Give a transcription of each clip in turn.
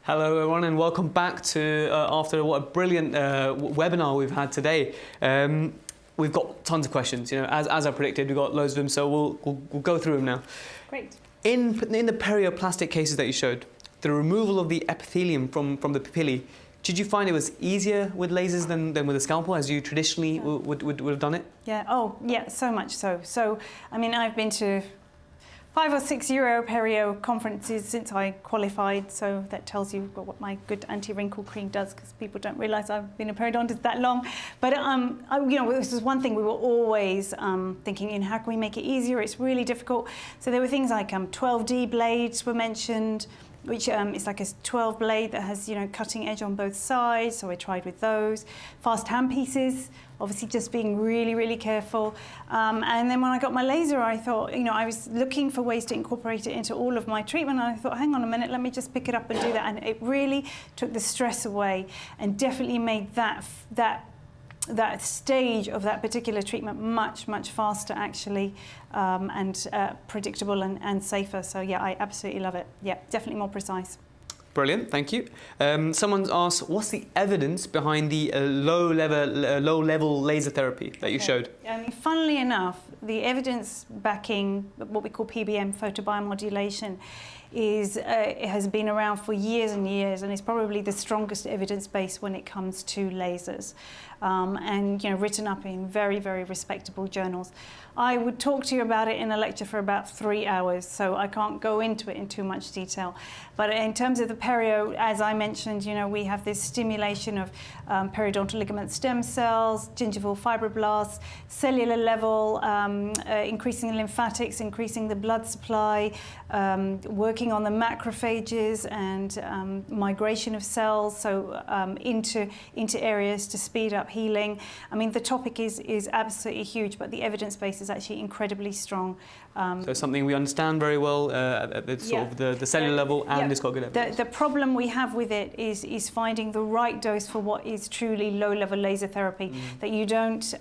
Hello everyone and welcome back to, after what a brilliant webinar we've had today. We've got tons of questions, as I predicted, we've got loads of them, so we'll go through them now. Great. In the perioplastic cases that you showed, the removal of the epithelium from the papillae, did you find it was easier with lasers than with a scalpel, as you traditionally would have done it? Yeah, oh yeah, so much so. So, I mean, I've been to 5 or 6 Euro Perio conferences since I qualified, so that tells you what my good anti-wrinkle cream does, because people don't realise I've been a periodontist that long. But this is one thing we were always thinking, how can we make it easier? It's really difficult. So there were things like 12D blades were mentioned, which is like a 12 blade that has cutting edge on both sides. So I tried with those. Fast handpieces, obviously just being really, really careful. And then when I got my laser, I thought, I was looking for ways to incorporate it into all of my treatment. And I thought, hang on a minute, let me just pick it up and do that. And it really took the stress away and definitely made that stage of that particular treatment much, much faster, actually, and predictable and safer. So yeah, I absolutely love it. Yeah, definitely more precise. Brilliant, thank you. Someone's asked, what's the evidence behind the low-level laser therapy that you showed? I mean, funnily enough, the evidence backing what we call PBM, photobiomodulation, it has been around for years and years, and it's probably the strongest evidence base when it comes to lasers, and written up in very, very respectable journals. I would talk to you about it in a lecture for about 3 hours, so I can't go into it in too much detail. But in terms of the perio, as I mentioned, we have this stimulation of periodontal ligament stem cells, gingival fibroblasts, cellular level, increasing lymphatics, increasing the blood supply, working on the macrophages and migration of cells, so into areas to speed up healing. I mean, the topic is absolutely huge, but the evidence base is actually incredibly strong. So something we understand very well at the sort of the cellular level, and it's got good evidence. The problem we have with it is finding the right dose for what is truly low-level laser therapy. That you don't,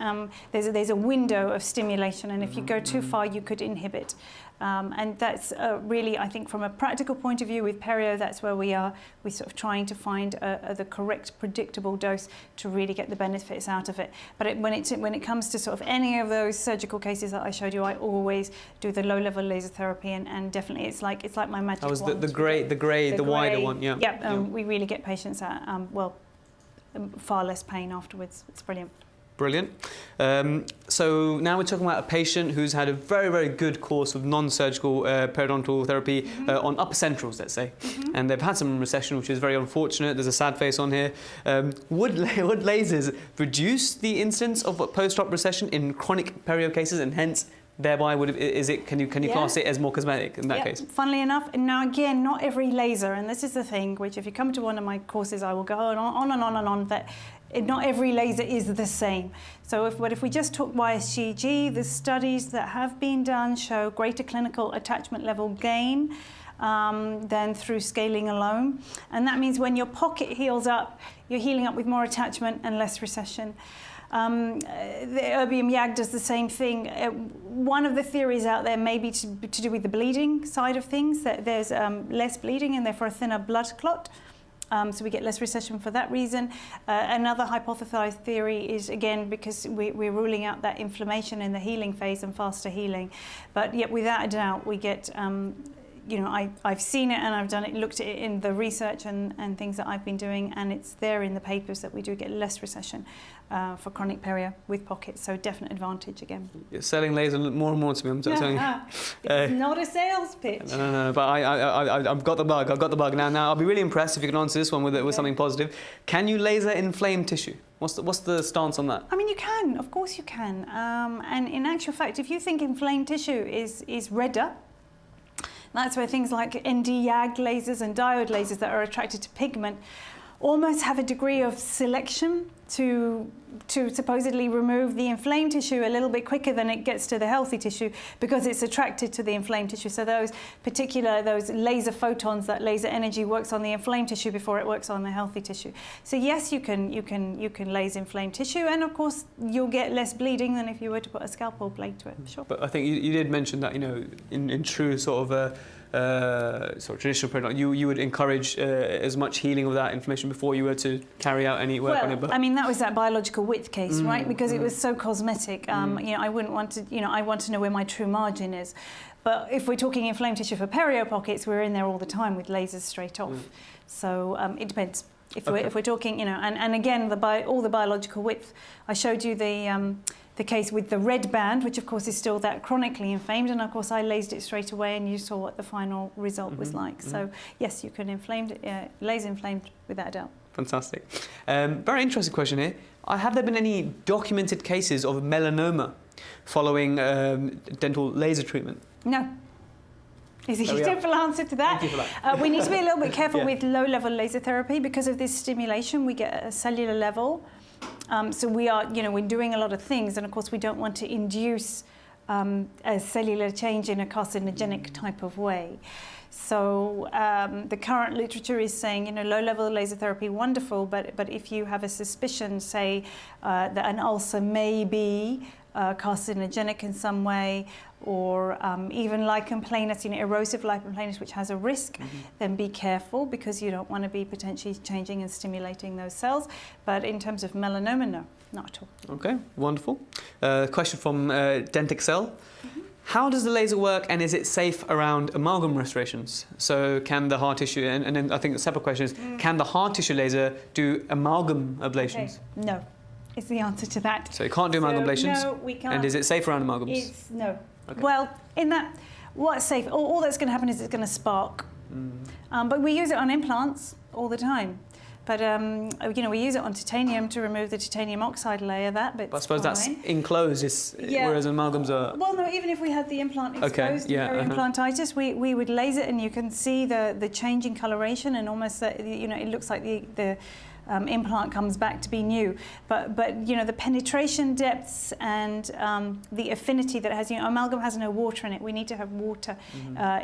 there's a window of stimulation, and if you go too far, you could inhibit. And that's really, I think, from a practical point of view with perio, that's where we are. We're sort of trying to find the correct, predictable dose to really get the benefits out of it. But when it comes to sort of any of those surgical cases that I showed you, I always do the low-level laser therapy, and definitely it's like my magic wand. That was the wider one, yeah. Yeah, we really get patients at far less pain afterwards. It's brilliant. Brilliant. So now we're talking about a patient who's had a very, very good course of non-surgical periodontal therapy on upper centrals, let's say. And they've had some recession, which is very unfortunate. There's a sad face on here. Would lasers reduce the incidence of post-op recession in chronic perio cases, and hence thereby can you class it as more cosmetic in that case? Funnily enough, and now again, not every laser, and this is the thing, which if you come to one of my courses, I will go on and on and on, that not every laser is the same. So if we just talk YSGG, the studies that have been done show greater clinical attachment level gain than through scaling alone. And that means when your pocket heals up, you're healing up with more attachment and less recession. The erbium YAG does the same thing. One of the theories out there may be to do with the bleeding side of things, that there's less bleeding and therefore a thinner blood clot. So we get less recession for that reason. Another hypothesized theory is, again, because we're ruling out that inflammation in the healing phase and faster healing. But yet, without a doubt, we get, I've seen it and I've done it, looked at it in the research and things that I've been doing, and it's there in the papers that we do get less recession for chronic perio with pockets. So definite advantage again. You're selling laser more and more to me. I'm telling you. It's not a sales pitch. No. But I've got the bug. I've got the bug now. Now I'll be really impressed if you can answer this one with something positive. Can you laser inflamed tissue? What's the stance on that? I mean, you can. Of course, you can. And in actual fact, if you think inflamed tissue is redder, that's where things like ND-YAG lasers and diode lasers that are attracted to pigment almost have a degree of selection. to supposedly remove the inflamed tissue a little bit quicker than it gets to the healthy tissue because it's attracted to the inflamed tissue. So those laser photons, that laser energy works on the inflamed tissue before it works on the healthy tissue. So yes, you can laser inflamed tissue, and of course you'll get less bleeding than if you were to put a scalpel blade to it. Sure. But I think you did mention that, you know, in true sort of traditional periodontics, you would encourage as much healing of that inflammation before you were to carry out any work on it. But I mean, that was that biological width case, right? Because it was so cosmetic. You know, I wouldn't want to. You know, I want to know where my true margin is. But if we're talking inflamed tissue for perio pockets, we're in there all the time with lasers straight off. So it depends. If we're talking, you know, and again, all the biological width. I showed you the case with the red band, which of course is still that chronically inflamed, and of course I lased it straight away, and you saw what the final result was like. So yes, you can laser inflamed without a doubt. Fantastic. Very interesting question here. Have there been any documented cases of melanoma following dental laser treatment? No. Is a simple answer to that. Thank you for that. We need to be a little bit careful with low-level laser therapy because of this stimulation. We get a cellular level. So we are, you know, we're doing a lot of things, and of course we don't want to induce a cellular change in a carcinogenic type of way. So the current literature is saying, you know, low-level laser therapy, wonderful, but if you have a suspicion, say, that an ulcer may be carcinogenic in some way, or even lichen planus, you know, erosive lichen planus, which has a risk, then be careful because you don't want to be potentially changing and stimulating those cells. But in terms of melanoma, no, not at all. Okay, wonderful. Question from Dentixel. How does the laser work, and is it safe around amalgam restorations? So can the hard tissue, and then I think the separate question is, can the hard tissue laser do amalgam ablations? Okay. No, is the answer to that. So it can't do amalgam ablations? No, we can't. And is it safe around amalgams? No. Okay. Well, in that, what's safe? All that's going to happen is it's going to spark. But we use it on implants all the time. But you know, we use it on titanium to remove the titanium oxide layer. That bit's But I suppose fine. that's enclosed, whereas amalgams are. Well, no. Even if we had the implant exposed, peri-implantitis, we would laser it, and you can see the change in coloration, and almost you know, it looks like the implant comes back to be new. But you know, the penetration depths and the affinity that it has, you know, amalgam has no water in it. We need to have water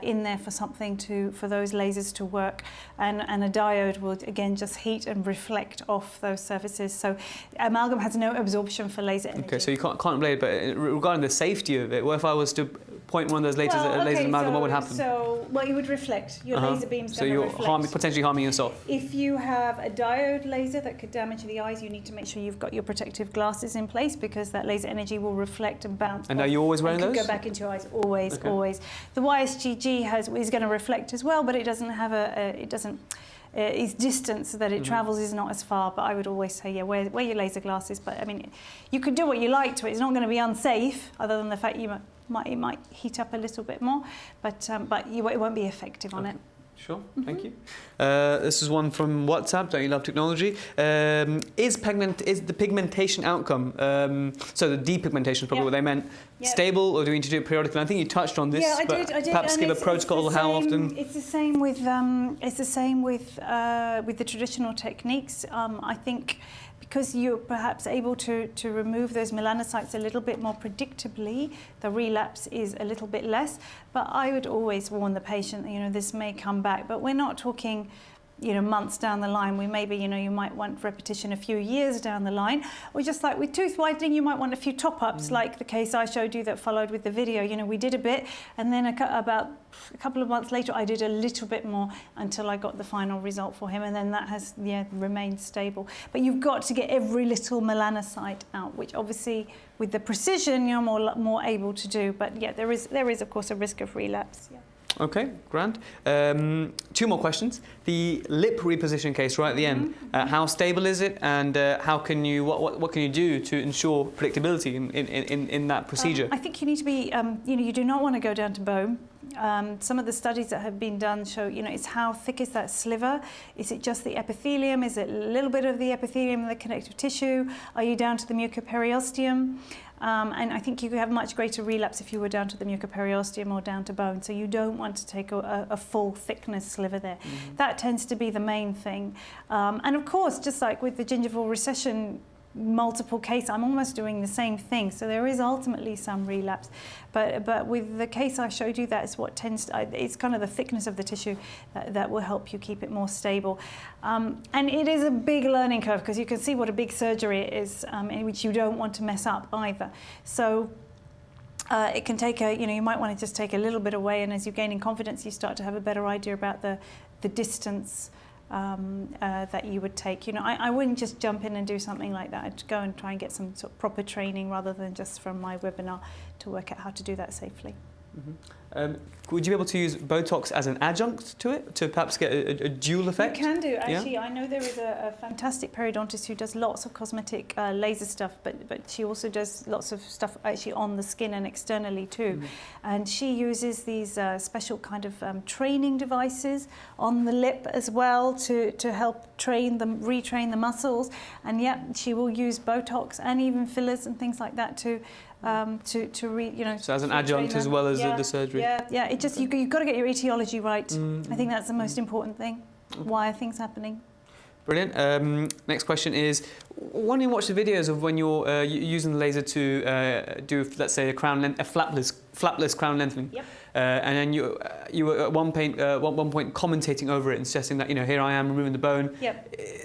in there for something for those lasers to work. And a diode will again just heat and reflect off those surfaces. So amalgam has no absorption for laser energy. Okay, so you can't ablate, but regarding the safety of it, what if I was to point one of those lasers at a laser amalgam, what would happen? Well, you would reflect. Your laser beam's going to reflect. So you're potentially harming yourself. If you have a diode laser that could damage the eyes, you need to make sure you've got your protective glasses in place, because that laser energy will reflect and bounce. And are you always wearing those? Go back into your eyes. Always, always. The YSGG is going to reflect as well, but it doesn't have its distance that it travels is not as far. But I would always say, yeah, wear your laser glasses. But I mean, you can do what you like to it. It's not going to be unsafe, other than the fact it might heat up a little bit more, but it won't be effective on it. Sure, thank you. This is one from WhatsApp. Don't you love technology? Is the pigmentation outcome, so the depigmentation is probably what they meant, stable, or do we need to do it periodically? I think you touched on this. Yeah, I did. Perhaps give a protocol. How often? It's the same with the traditional techniques. I think, because you're perhaps able to remove those melanocytes a little bit more predictably, the relapse is a little bit less. But I would always warn the patient that, you know, this may come back. But we're not talking, you know, months down the line. We maybe, you know, you might want repetition a few years down the line. Or just like with tooth whitening, you might want a few top-ups, like the case I showed you that followed with the video. You know, we did a bit, and then about a couple of months later, I did a little bit more until I got the final result for him, and then that has remained stable. But you've got to get every little melanocyte out, which obviously with the precision you're more able to do. But yeah, there is of course a risk of relapse. Yeah. Okay, grand. Two more questions. The lip reposition case right at the end. How stable is it, and how can you what can you do to ensure predictability in that procedure? I think you need to be you know, you do not want to go down to bone. Some of the studies that have been done show, you know, it's how thick is that sliver? Is it just the epithelium? Is it a little bit of the epithelium and the connective tissue? Are you down to the mucoperiosteum? And I think you could have much greater relapse if you were down to the mucoperiosteum or down to bone. So you don't want to take a full thickness sliver there. That tends to be the main thing. And of course, just like with the gingival recession multiple cases, I'm almost doing the same thing. So there is ultimately some relapse. But with the case I showed you, that's what tends to, it's kind of the thickness of the tissue that will help you keep it more stable. And it is a big learning curve, because you can see what a big surgery it is, in which you don't want to mess up either. So it can take you might want to just take a little bit away, and as you gain in confidence, you start to have a better idea about the distance that you would take. I wouldn't just jump in and do something like that. I'd go and try and get some sort of proper training rather than just from my webinar to work out how to do that safely. Would you be able to use Botox as an adjunct to it, to perhaps get a dual effect? You can do, actually. Yeah? I know there is a fantastic periodontist who does lots of cosmetic laser stuff, but she also does lots of stuff actually on the skin and externally too. And she uses these special kind of training devices on the lip as well to help retrain the muscles. And yeah, she will use Botox and even fillers and things like that to so as an adjunct as well as the surgery. Yeah. It just you've got to get your etiology right. I think that's the most important thing. Why are things happening? Brilliant. Next question is, when you watch the videos of when you're using the laser to do, let's say, a flapless crown lengthening, and then you were at one point commentating over it and suggesting that, here I am removing the bone.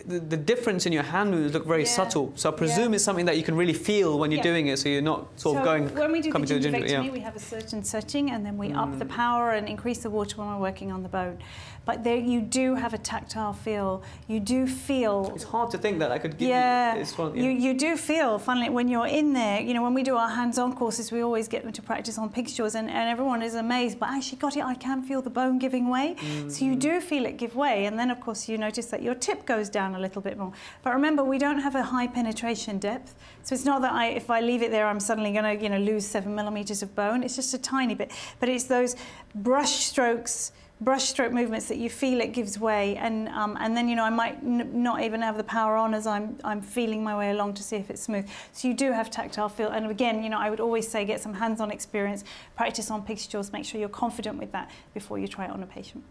The difference in your hand moves look very subtle. So I presume it's something that you can really feel when you're doing it, so you're not sort of going. When we do the gingivectomy, we have a certain setting, and then we up the power and increase the water when we're working on the bone. But there, you do have a tactile feel. You do feel. It's hard to think that I could give you. You do feel, funnily, when you're in there. When we do our hands-on courses, we always get them to practice on pig jaws, and everyone is amazed. But actually, got it. I can feel the bone giving way. So you do feel it give way, and then of course you notice that your tip goes down a little bit more. But remember, we don't have a high penetration depth, so it's not that if I leave it there, I'm suddenly going to lose 7 millimeters of bone. It's just a tiny bit. But it's those brush stroke movements that you feel it gives way, and then I might not even have the power on as I'm feeling my way along to see if it's smooth. So you do have tactile feel, and again, I would always say get some hands-on experience, practice on pig's jaws, make sure you're confident with that before you try it on a patient.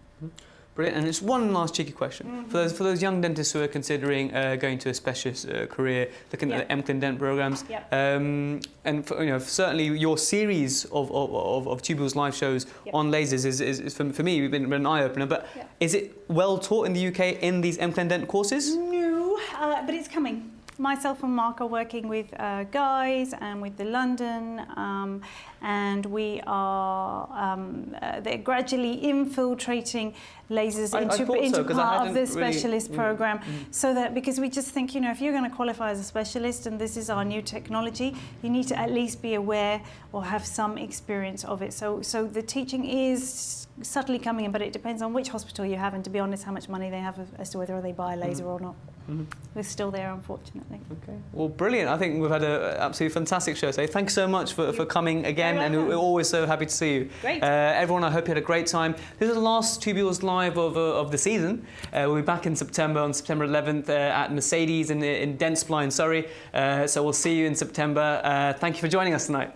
Brilliant. And just one last cheeky question. For those young dentists who are considering going to a specialist career, looking at the MCLIN dent programs, and certainly your series of Tubules live shows on lasers is for me, been an eye-opener. But is it well taught in the UK in these MCLIN dent courses? No, but it's coming. Myself and Mark are working with guys and with the London, and we are they're gradually infiltrating lasers into part of the specialist program, so that, because we just think, if you're going to qualify as a specialist and this is our new technology, you need to at least be aware or have some experience of it. So the teaching is subtly coming in, but it depends on which hospital you have, and to be honest, how much money they have as to whether they buy a laser or not. We're still there, unfortunately. Okay. Well, brilliant. I think we've had an absolutely fantastic show today. Thanks so much for coming again, and we're always so happy to see you. Great. Everyone, I hope you had a great time. This is the last Tubules Live of the season. We'll be back in September, on September 11th at Mercedes in Dentsply in Surrey. So we'll see you in September. Thank you for joining us tonight.